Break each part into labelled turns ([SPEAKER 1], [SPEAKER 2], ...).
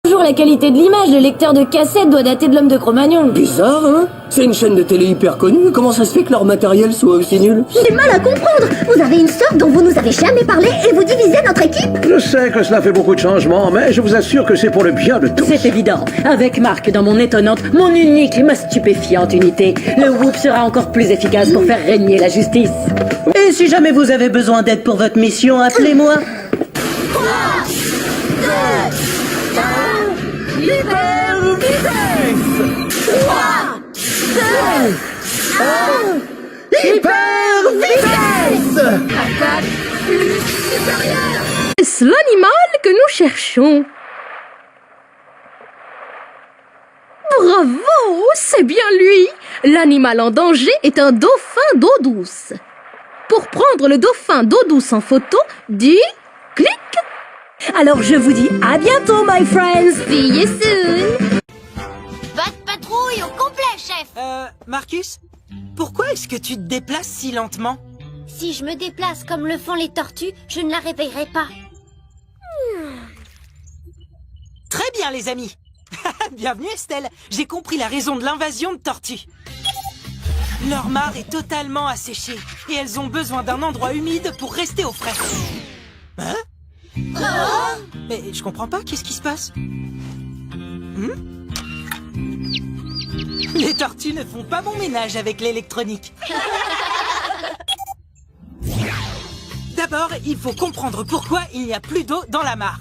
[SPEAKER 1] Toujours la qualité de l'image, le lecteur de cassette doit dater de l'homme de Cro-Magnon.
[SPEAKER 2] Bizarre, hein? C'est une chaîne de télé hyper connue, comment ça se fait que leur matériel soit aussi nul?
[SPEAKER 3] J'ai du mal à comprendre. Vous avez une sœur dont vous nous avez jamais parlé et vous divisez notre équipe.
[SPEAKER 4] Je sais que cela fait beaucoup de changements, mais je vous assure que c'est pour le bien de tous.
[SPEAKER 5] C'est évident. Avec Marc dans mon étonnante, mon unique et ma stupéfiante unité, le Whoop sera encore plus efficace pour faire régner la justice.
[SPEAKER 6] Et si jamais vous avez besoin d'aide pour votre mission, appelez-moi.
[SPEAKER 5] Est-ce l'animal que nous cherchons? Bravo, c'est bien lui. L'animal en danger est un dauphin d'eau douce. Pour prendre le dauphin d'eau douce en photo, dis clic. Alors je vous dis à bientôt, my friends. See you soon.
[SPEAKER 7] Pas de patrouille au complet, chef.
[SPEAKER 8] Marcus, pourquoi est-ce que tu te déplaces si lentement?
[SPEAKER 7] Si je me déplace comme le font les tortues, je ne la réveillerai pas.
[SPEAKER 8] Très bien, les amis. Bienvenue, Estelle. J'ai compris la raison de l'invasion de tortues. Leur mare est totalement asséchée et elles ont besoin d'un endroit humide pour rester au frais. Hein? Mais je comprends pas, qu'est-ce qui se passe? Les tortues ne font pas bon ménage avec l'électronique. D'abord, il faut comprendre pourquoi il n'y a plus d'eau dans la mare.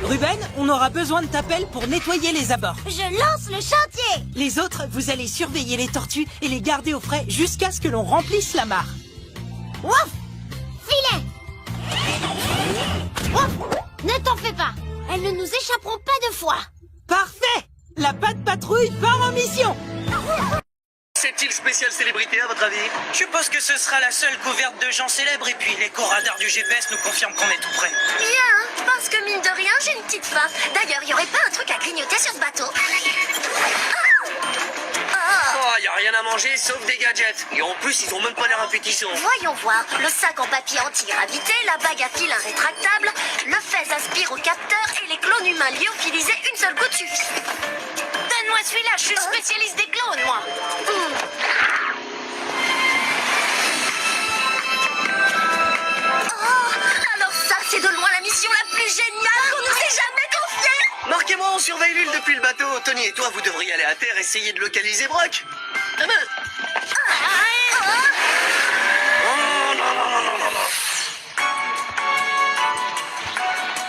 [SPEAKER 8] Ruben, on aura besoin de ta pelle pour nettoyer les abords.
[SPEAKER 7] Je lance le chantier.
[SPEAKER 8] Les autres, vous allez surveiller les tortues et les garder au frais jusqu'à ce que l'on remplisse la mare.
[SPEAKER 7] Ouf! Filet! Ouf! Ne t'en fais pas. Elles ne nous échapperont pas 2 fois.
[SPEAKER 8] Parfait! La patte patrouille part en mission.
[SPEAKER 9] C'est-il spécial célébrité à votre avis?
[SPEAKER 8] Je suppose que ce sera la seule couverte de gens célèbres et puis l'écho radar du GPS nous confirme qu'on est tout prêt.
[SPEAKER 3] Bien, parce que mine de rien, j'ai une petite faim. D'ailleurs, y aurait pas un truc à grignoter sur ce bateau?
[SPEAKER 9] Oh, y a rien à manger sauf des gadgets. Et en plus, ils ont même pas l'air appétissants.
[SPEAKER 3] Voyons voir. Le sac en papier anti-gravité, la bague à fil rétractable, le fez aspire au capteur et les clones humains lyophilisés, une seule goutte suffit.
[SPEAKER 7] Donne-moi celui-là, je suis spécialiste des clones, moi.
[SPEAKER 3] Alors ça, c'est de loin la mission la plus géniale qu'on nous ait jamais confiée.
[SPEAKER 9] Marquez-moi, on surveille l'île depuis le bateau. Tony et toi, vous devriez aller à terre essayer de localiser Brock. Ah ben... Oh, non, non, non, non, non, non.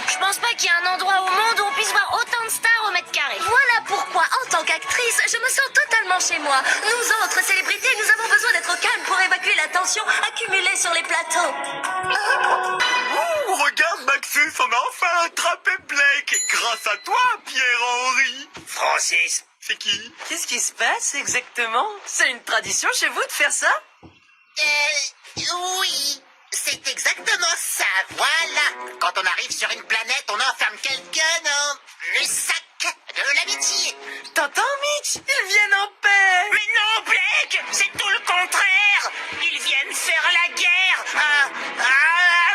[SPEAKER 7] Je pense pas qu'il y ait un endroit au monde où on puisse voir autant de stars au mètre carré.
[SPEAKER 3] Voilà pourquoi, en tant qu'actrice, je me sens totalement chez moi. Nous autres célébrités, nous avons besoin d'être au calme pour évacuer la tension accumulée sur les plateaux.
[SPEAKER 9] Oh, regarde, Maxus, on a enfin attrapé Blake. Grâce à toi, Pierre-Henri. Francis. C'est qui?
[SPEAKER 8] Qu'est-ce qui se passe exactement? C'est une tradition chez vous de faire ça?
[SPEAKER 10] Oui, c'est exactement ça, voilà. Quand on arrive sur une planète, on enferme quelqu'un dans le sac de l'amitié.
[SPEAKER 8] T'entends, Mitch? Ils viennent en paix!
[SPEAKER 10] Mais non, Blake, c'est tout le contraire. Ils viennent faire la guerre à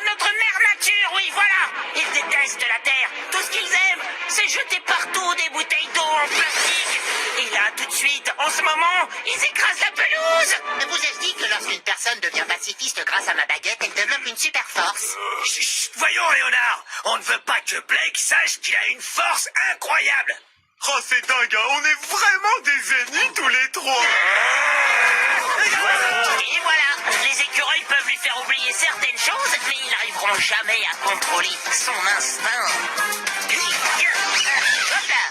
[SPEAKER 10] notre mère nature, oui, voilà. Ils détestent la Terre. Tout ce qu'ils aiment, c'est jeter partout des bouteilles d'eau en plastique. Et là, tout de suite, en ce moment, ils écrasent la pelouse. Vous avez dit que lorsqu'une personne devient pacifiste grâce à ma baguette, elle développe une super force.
[SPEAKER 9] Chut, voyons, Léonard. On ne veut pas que Blake sache qu'il a une force incroyable. Oh, c'est dingue, hein. On est vraiment des ennemis tous les trois.
[SPEAKER 10] Et voilà, les écureuils peuvent lui faire oublier certaines choses, mais ils n'arriveront jamais à contrôler son instinct. Hop là.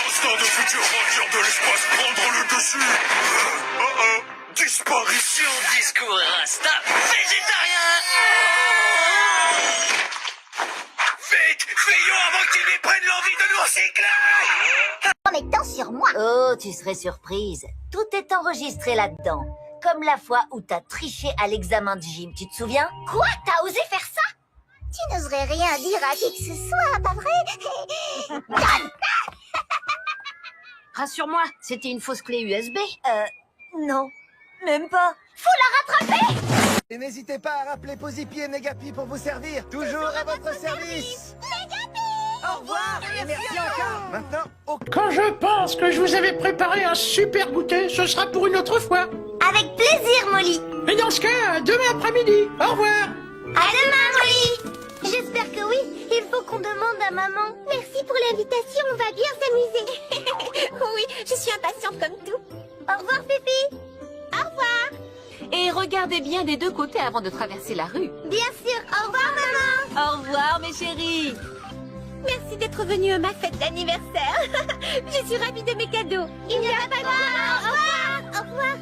[SPEAKER 9] Instinct de futur vainqueur de l'espace prendre le dessus. Disparition.
[SPEAKER 10] Discours rasta végétarien.
[SPEAKER 9] Vite, fuyons avant qu'ils ne prennent l'envie de nous recycler.
[SPEAKER 3] En étant sur moi.
[SPEAKER 11] Oh, tu serais surprise. Tout est enregistré là-dedans. Comme la fois où t'as triché à l'examen de gym, tu te souviens?
[SPEAKER 3] Quoi? T'as osé faire ça? Tu n'oserais rien dire à qui que ce soit, pas vrai?
[SPEAKER 5] Rassure-moi, c'était une fausse clé USB.
[SPEAKER 11] Non. Même pas.
[SPEAKER 3] Faut la rattraper!
[SPEAKER 2] Et n'hésitez pas à rappeler Posipi et Negapi pour vous servir. Toujours à votre service.
[SPEAKER 10] Quand je pense que je vous avais préparé un super goûter, ce sera pour une autre fois.
[SPEAKER 3] Avec plaisir, Molly.
[SPEAKER 10] Et dans ce cas, demain après-midi. Au revoir.
[SPEAKER 3] À demain, Molly. J'espère que oui. Il faut qu'on demande à maman. Merci pour l'invitation, on va bien s'amuser. Oui, je suis impatiente comme tout. Au revoir, Fifi. Au revoir.
[SPEAKER 1] Et regardez bien des deux côtés avant de traverser la rue.
[SPEAKER 3] Bien sûr. Au revoir, maman.
[SPEAKER 1] Au revoir, mes chéris.
[SPEAKER 3] Merci d'être venu à ma fête d'anniversaire. Je suis ravie de mes cadeaux. Il n'y a pas de mal. Au revoir. Au revoir.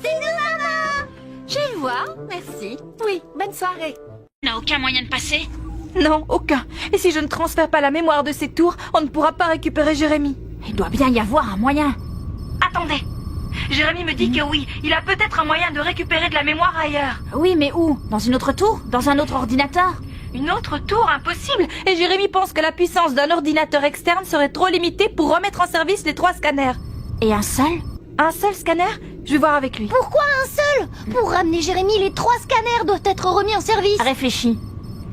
[SPEAKER 3] C'est nous, maman.
[SPEAKER 1] Je vais voir, merci. Oui, bonne soirée.
[SPEAKER 7] N'a aucun moyen de passer?
[SPEAKER 12] Non, aucun. Et si je ne transfère pas la mémoire de ces tours, on ne pourra pas récupérer Jérémy.
[SPEAKER 7] Il doit bien y avoir un moyen. Attendez. Jérémy me dit que oui, il a peut-être un moyen de récupérer de la mémoire ailleurs.
[SPEAKER 1] Oui, mais où? Dans une autre tour? Dans un autre ordinateur?
[SPEAKER 12] Une autre tour, impossible. Et Jérémy pense que la puissance d'un ordinateur externe serait trop limitée pour remettre en service les 3 scanners.
[SPEAKER 1] Et un seul?
[SPEAKER 12] Un seul scanner? Je vais voir avec lui.
[SPEAKER 3] Pourquoi un seul? Pour ramener Jérémy, les 3 scanners doivent être remis en service.
[SPEAKER 1] Réfléchis.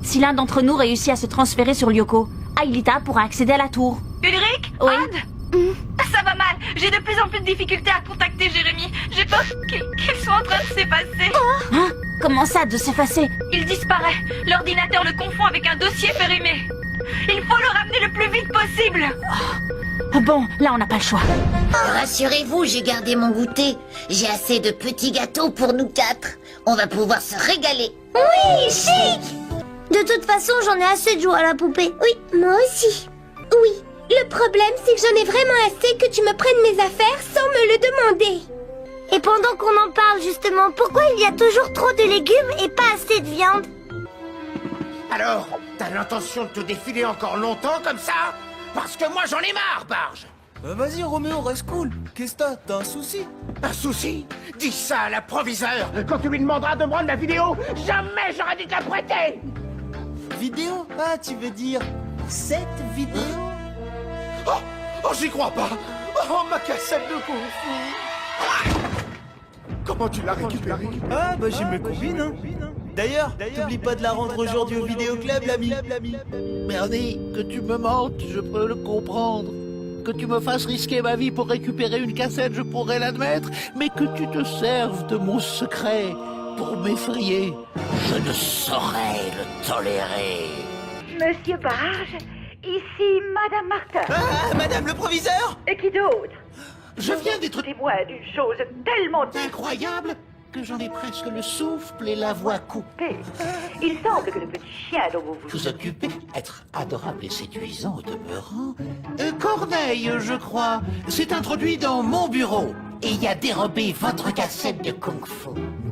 [SPEAKER 1] Si l'un d'entre nous réussit à se transférer sur Lyoko, Aelita pourra accéder à la tour.
[SPEAKER 12] Ulrich?
[SPEAKER 1] Oui.
[SPEAKER 12] Anne? Ça va mal. J'ai de plus en plus de difficultés à contacter Jérémy. J'ai peur qu'il soit en train de s'effacer.
[SPEAKER 1] Hein? Comment ça, de s'effacer?
[SPEAKER 12] Il disparaît. L'ordinateur le confond avec un dossier périmé. Il faut le ramener le plus vite possible.
[SPEAKER 1] Bon, là on n'a pas le choix.
[SPEAKER 11] Rassurez-vous, j'ai gardé mon goûter. J'ai assez de petits gâteaux pour nous 4. On va pouvoir se régaler.
[SPEAKER 3] Oui, chic. De toute façon, j'en ai assez de jouer à la poupée. Oui, moi aussi. Oui, le problème, c'est que j'en ai vraiment assez que tu me prennes mes affaires sans me le demander. Et pendant qu'on en parle, justement, pourquoi il y a toujours trop de légumes et pas assez de viande?
[SPEAKER 10] Alors, t'as l'intention de te défiler encore longtemps comme ça? Parce que moi j'en ai marre, Barge.
[SPEAKER 2] Vas-y, Roméo, reste cool. Qu'est-ce que t'as un souci?
[SPEAKER 10] Un souci? Dis ça à l'approviseur quand tu lui demanderas de me rendre la vidéo. Jamais j'aurais dû te la prêter.
[SPEAKER 2] Vidéo? Ah, tu veux dire cette vidéo?
[SPEAKER 10] Oh, j'y crois pas. Oh, ma cassette de Kung-Fu. Comment tu l'as récupérée?
[SPEAKER 2] Ah, bah j'ai mes combines, hein. D'ailleurs, t'oublies pas de la rendre aujourd'hui au vidéoclub, l'ami.
[SPEAKER 13] Bernie, que tu me mentes, je peux le comprendre. Que tu me fasses risquer ma vie pour récupérer une cassette, je pourrais l'admettre. Mais que tu te serves de mon secret pour m'effrayer, je ne saurais le tolérer.
[SPEAKER 14] Monsieur Barge, ici Madame Martin.
[SPEAKER 10] Ah, Madame le proviseur?
[SPEAKER 14] Et qui d'autre?
[SPEAKER 10] Je viens d'être
[SPEAKER 14] témoin d'une chose tellement
[SPEAKER 13] incroyable que j'en ai presque le souffle et la voix coupée.
[SPEAKER 14] Il semble que le petit chien dont vous
[SPEAKER 13] vous occupez, être adorable et séduisant au demeurant. Corneille, je crois, s'est introduit dans mon bureau et y a dérobé votre cassette de Kung-Fu.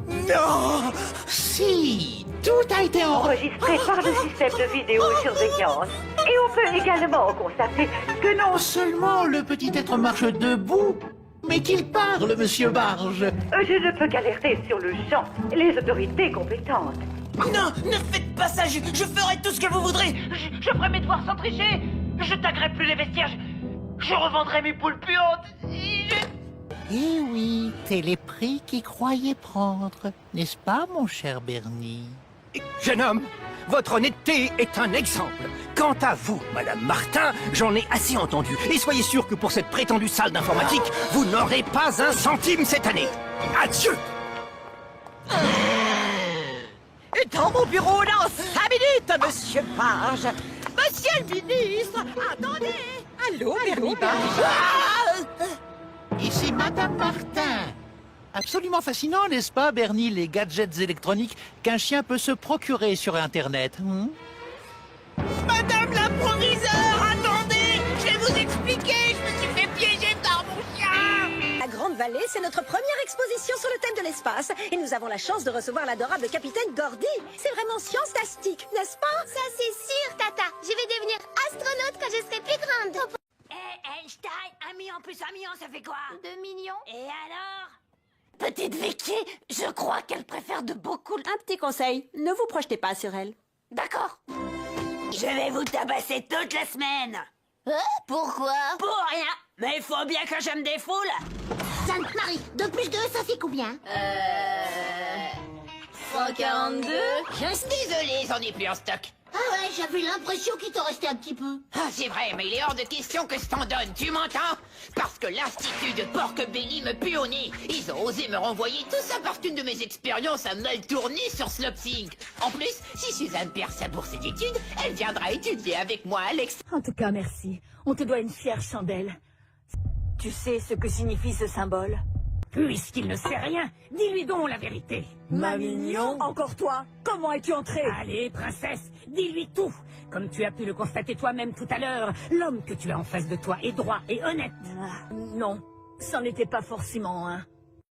[SPEAKER 10] Non!
[SPEAKER 13] Si, tout a été
[SPEAKER 14] enregistré par le système de vidéosurveillance. Et on peut également constater que non
[SPEAKER 13] seulement le petit être marche debout, mais qu'il parle, monsieur Barge.
[SPEAKER 14] Je ne peux qu'alerter sur le champ les autorités compétentes.
[SPEAKER 8] Non, ne faites pas ça, je ferai tout ce que vous voudrez.
[SPEAKER 12] Je ferai mes devoirs sans tricher. Je taguerai plus les vestiaires. Je revendrai mes poules puantes.
[SPEAKER 13] Eh oui, c'est les prix qu'ils croyaient prendre, n'est-ce pas, mon cher Bernie?
[SPEAKER 10] Jeune homme, votre honnêteté est un exemple. Quant à vous, Madame Martin, j'en ai assez entendu. Et soyez sûr que pour cette prétendue salle d'informatique, vous n'aurez pas un centime cette année. Adieu!
[SPEAKER 8] Dans mon bureau dans 5 minutes, Monsieur Barge. Monsieur le ministre, attendez. Allô, Bernie Barge.
[SPEAKER 13] Ici Madame Martin. Absolument fascinant, n'est-ce pas, Bernie, les gadgets électroniques qu'un chien peut se procurer sur Internet.
[SPEAKER 8] Madame la proviseure, attendez. Je vais vous expliquer, je me suis fait piéger par mon chien.
[SPEAKER 15] La Grande Vallée, c'est notre première exposition sur le thème de l'espace. Et nous avons la chance de recevoir l'adorable capitaine Gordy. C'est vraiment science-tastique, n'est-ce pas?
[SPEAKER 3] Ça, c'est sûr, Tata. Je vais devenir astronaute quand je serai plus grande.
[SPEAKER 7] Einstein, 1 million plus 1 million, ça fait quoi?
[SPEAKER 3] 2 millions.
[SPEAKER 7] Et alors?
[SPEAKER 11] Petite Vicky, je crois qu'elle préfère de beaucoup...
[SPEAKER 15] Un petit conseil, ne vous projetez pas sur elle.
[SPEAKER 11] D'accord.
[SPEAKER 7] Je vais vous tabasser toute la semaine.
[SPEAKER 11] Pourquoi?
[SPEAKER 7] Pour rien. Mais il faut bien que je me défoule.
[SPEAKER 3] Sainte Marie, 2 plus 2, ça fait combien?
[SPEAKER 1] 142.
[SPEAKER 7] Je suis désolé, j'en ai plus en stock.
[SPEAKER 3] Ah ouais, j'avais l'impression qu'il t'en restait un petit peu.
[SPEAKER 10] Ah, c'est vrai, mais il est hors de question que je t'en donne, tu m'entends? Parce que l'Institut de Porc Belly me pue au nez. Ils ont osé me renvoyer tout ça parce qu'une de mes expériences a mal tourné sur Slopsing. En plus, si Suzanne perd sa bourse d'études, elle viendra étudier avec moi à
[SPEAKER 16] En tout cas, merci. On te doit une fière chandelle. Tu sais ce que signifie ce symbole?
[SPEAKER 17] Puisqu'il ne sait rien, dis-lui donc la vérité.
[SPEAKER 16] Ma mignon, encore toi? Comment es-tu entrée?
[SPEAKER 17] Allez, princesse, dis-lui tout. Comme tu as pu le constater toi-même tout à l'heure, l'homme que tu as en face de toi est droit et honnête.
[SPEAKER 16] Non, c'en était pas forcément un.